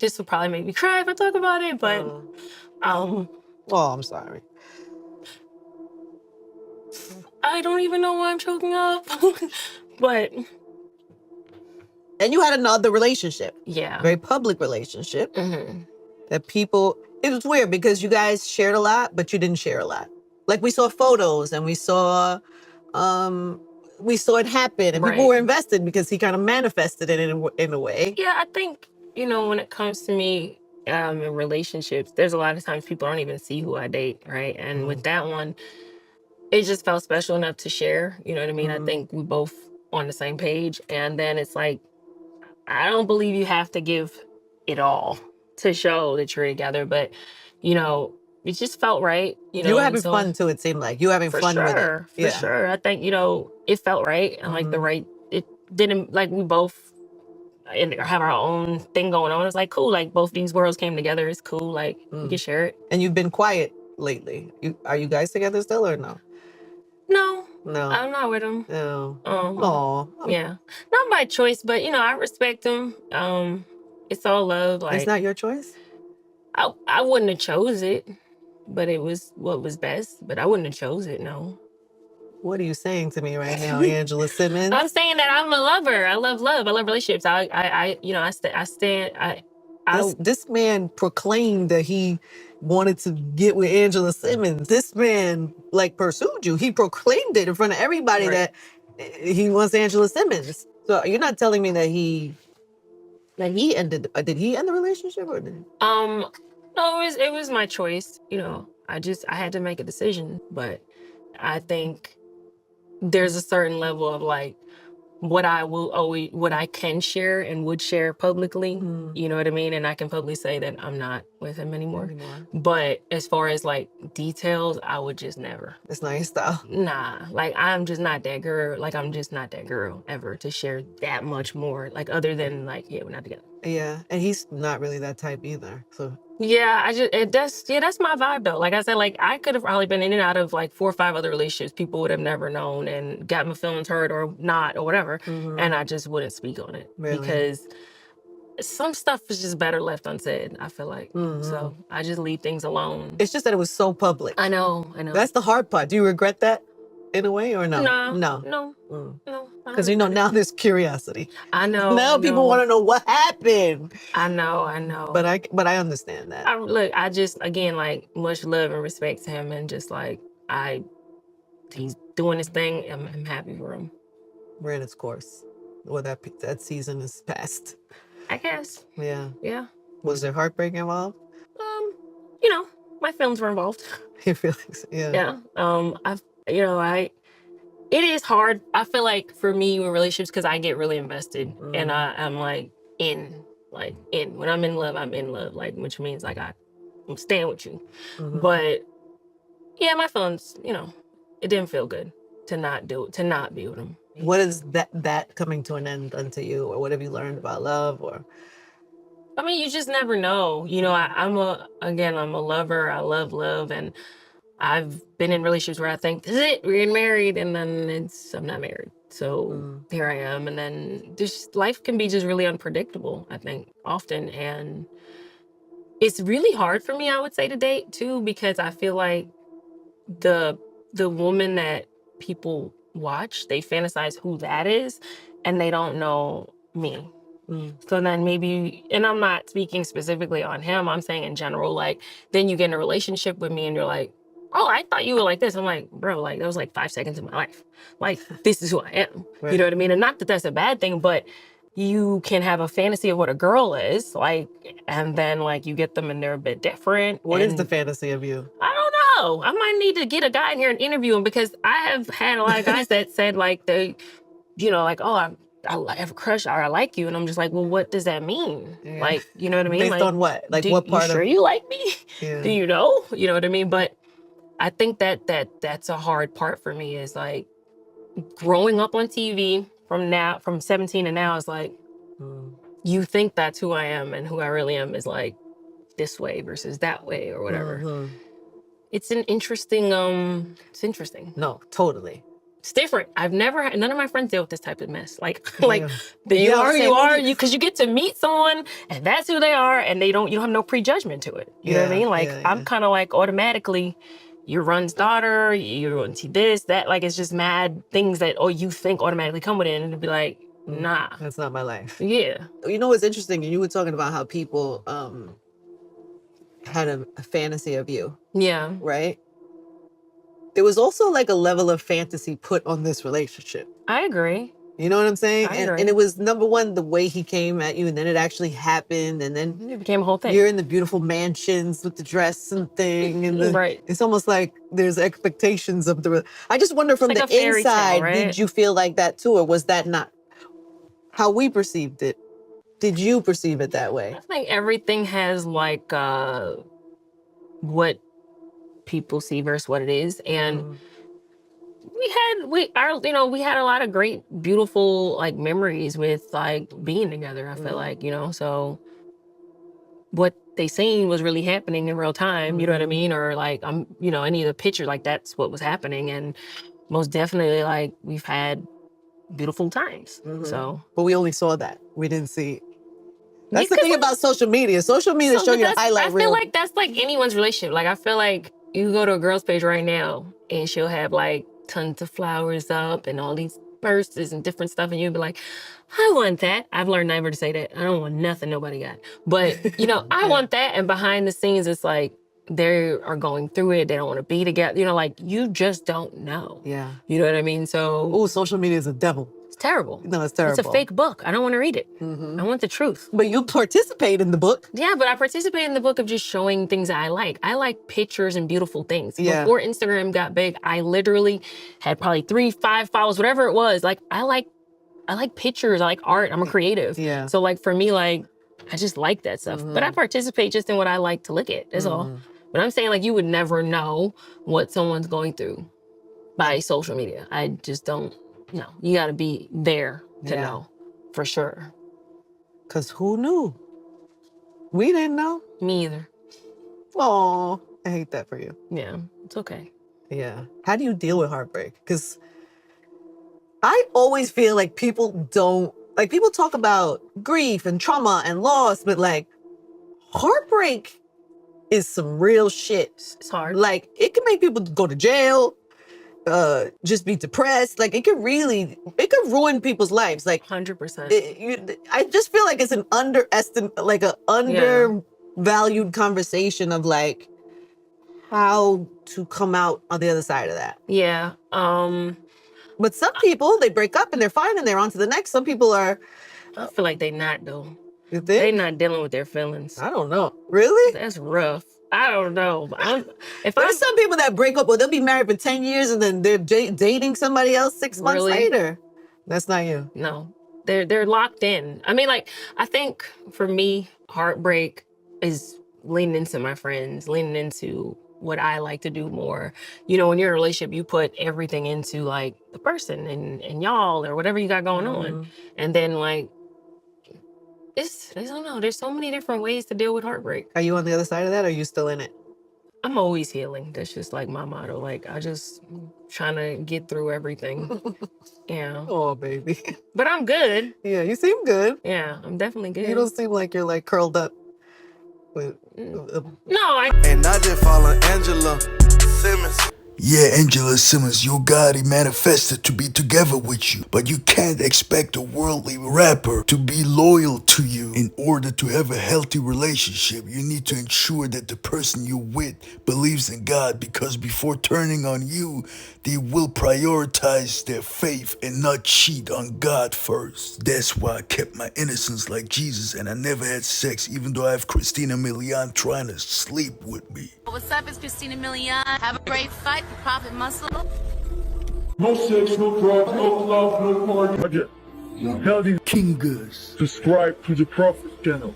this will probably make me cry if I talk about it, but Oh, I'm sorry. I don't even know why I'm choking up. But And you had another relationship. yeah. Very public relationship. Mm-hmm. That people, it was weird because you guys shared a lot, but you didn't share a lot. Like we saw photos and we saw it happen, and people Right. were invested because he kind of manifested it in a way. Yeah, I think, when it comes to me in relationships, there's a lot of times people don't even see who I date, right? And with that one, it just felt special enough to share. You know what I mean? I think we both on the same page. And then it's like, I don't believe you have to give it all to show that you're together, but it just felt right. You were And having so fun too, it seemed like. You were having for fun with it. sure, for sure. I think, it felt right, and like the right, it didn't, like, we both have our own thing going on. It's like, cool, like both these worlds came together. It's cool, like we can share it. And you've been quiet lately. Are you guys together still or no? No, No. I'm not with him. No. Yeah, not by choice, but I respect him. It's all love. Like, It's not your choice? I wouldn't have chose it, but it was what was best. But I wouldn't have chose it. No. What are you saying to me right now, Angela Simmons? I'm saying that I'm a lover. I love love. I love relationships. I stand. This man proclaimed that he wanted to get with Angela Simmons. This man pursued you. He proclaimed it in front of everybody that he wants Angela Simmons. So you're not telling me that he ended? Did he end the relationship or did he? No, it was my choice. I had to make a decision, but I think there's a certain level of like what I can share and would share publicly. You know what I mean? And I can publicly say that I'm not with him anymore. But as far as like details, I would just never. It's not your style. Nah, like I'm just not that girl. Like I'm just not that girl ever to share that much more. Like other than like, yeah, we're not together. Yeah, and he's not really that type either. So yeah, that's my vibe though. Like I said, like I could have probably been in and out of like 4 or 5 other relationships people would have never known and got my feelings hurt or not or whatever, and I just wouldn't speak on it because some stuff is just better left unsaid. I feel like so I just leave things alone. It's just that it was so public. I know. That's the hard part. Do you regret that in a way or no? No. Because now there's curiosity. I know. Now people want to know what happened. I know. But I understand that. I just, again, like much love and respect to him, and just like he's doing his thing. I'm happy for him. Ran its course. Well, that season is past. I guess. Yeah. Was there heartbreak involved? My feelings were involved. Your feelings, yeah. Yeah. It is hard. I feel like for me with relationships, because I get really invested and I'm like in. When I'm in love, I'm in love. Like, which means like I'm staying with you. But yeah, my feelings, it didn't feel good to not be with him. What is that coming to an end unto you, or what have you learned about love? Or I mean, you just never know. I'm a lover. I love love, and I've been in relationships where I think, this is it, we're getting married, and then I'm not married. So here I am, and then life can be just really unpredictable, I think, often. And it's really hard for me, I would say, to date, too, because I feel like the woman that people watch, they fantasize who that is, and they don't know me. So then maybe, and I'm not speaking specifically on him, I'm saying in general, like, then you get in a relationship with me and you're like, oh, I thought you were like this. I'm like, bro, like, that was like 5 seconds of my life. Like, this is who I am. Right. You know what I mean? And not that that's a bad thing, but you can have a fantasy of what a girl is, like, and then, like, you get them and they're a bit different. What is the fantasy of you? I don't know. I might need to get a guy in here and interview him, because I have had a lot of guys that said, like, they, like, oh, I have a crush or I like you. And I'm just like, well, what does that mean? Yeah. Like, you know what I mean? Based on what? Like, what part you sure you like me? Yeah. Do you know? You know what I mean? But I think that's a hard part for me, is like growing up on TV from 17 to now is like, you think that's who I am, and who I really am is like this way versus that way or whatever. It's an interesting, it's interesting. No, totally. It's different. I've never had, none of my friends deal with this type of mess. Like, Yeah. like you Yeah, are, same you are, with me. because you get to meet someone and that's who they are, and you don't have no prejudgment to it. You know what I Yeah, mean? Like, yeah, I'm yeah. kind of like automatically, you're Run's daughter, you're into this, that, like, it's just mad things that, you think automatically come with it, and it'd be like, nah. That's not my life. Yeah. You know what's interesting? You were talking about how people had a fantasy of you, Yeah. right? There was also like a level of fantasy put on this relationship. I agree. You know what I'm saying? I And agree. it was, number one, the way he came at you, and then it actually happened, and then It became a whole thing. you're in the beautiful mansions with the dress and thing, and Right. it's almost like there's expectations of the. I just wonder from It's the like a fairy tale, inside, right? did you feel like that too, or was that not how we perceived it? Did you perceive it that way? I think everything has like what people see versus what it is, and we had a lot of great, beautiful like memories with like being together. I feel like, so what they seen was really happening in real time. You know what I mean? Or like any of the pictures, like that's what was happening, and most definitely like we've had beautiful times. So, But we only saw that. We didn't see. That's the Because thing about social media. Social media show you the highlight I reel. feel like that's like anyone's relationship. Like I feel like you go to a girl's page right now and she'll have like tons of flowers up and all these purses and different stuff, and you'll be like, I want that. I've learned never to say that. I don't want nothing nobody got. But I want that. And behind the scenes, it's like they are going through it. They don't want to be together. Like you just don't know. Yeah. You know what I mean? So Oh, social media is a devil. it's terrible. No, it's terrible. It's a fake book. I don't want to read it. I want the truth. But you participate in the book. Yeah, but I participate in the book of just showing things that I like. I like pictures and beautiful things. Yeah. Before Instagram got big, I literally had probably 3, 5 followers, whatever it was. Like I like pictures. I like art. I'm a creative. Yeah. So like for me, like I just like that stuff. But I participate just in what I like to look at. That's all. But I'm saying like you would never know what someone's going through by social media. I just don't know. You got to be there to know for sure. Because who knew? We didn't know. Me either. Oh, I hate that for you. Yeah, it's okay. Yeah. How do you deal with heartbreak? Because I always feel like people talk about grief and trauma and loss, but like heartbreak is some real shit. It's hard. Like it can make people go to jail, just be depressed. Like it could ruin people's lives. Like 100%. I just feel like it's an undervalued conversation of like how to come out on the other side of that. Yeah. But some people, they break up and they're fine and they're on to the next. Some people are. I feel like they not though. You They think? not dealing with their feelings. I don't know. Really? That's rough. I don't know. There's some people that break up, or they'll be married for 10 years and then they're dating somebody else 6 months Really? later. That's not you. No, they're locked in. I mean, like I think for me, heartbreak is leaning into my friends, leaning into what I like to do more. When you're in a relationship, you put everything into like the person and y'all or whatever you got going on, and then like. I don't know. There's so many different ways to deal with heartbreak. Are you on the other side of that, or are you still in it? I'm always healing. That's just like my motto. Like I just trying to get through everything. Yeah. Oh, baby. But I'm good. Yeah, you seem good. Yeah, I'm definitely good. You don't seem like you're like curled up with. No, And I just follow Angela Simmons. Yeah, Angela Simmons, Yo Gotti manifested to be together with you, but you can't expect a worldly rapper to be loyal to you. In order to have a healthy relationship, you need to ensure that the person you're with believes in God, because before turning on you, they will prioritize their faith and not cheat on God first. That's why I kept my innocence like Jesus, and I never had sex, even though I have Christina Milian trying to sleep with me. What's up? It's Christina Milian. Have a great fight for Prophet Muscle. No sex, no drugs, no love, no party. Healthy. King Gus. Subscribe to the Prophet channel.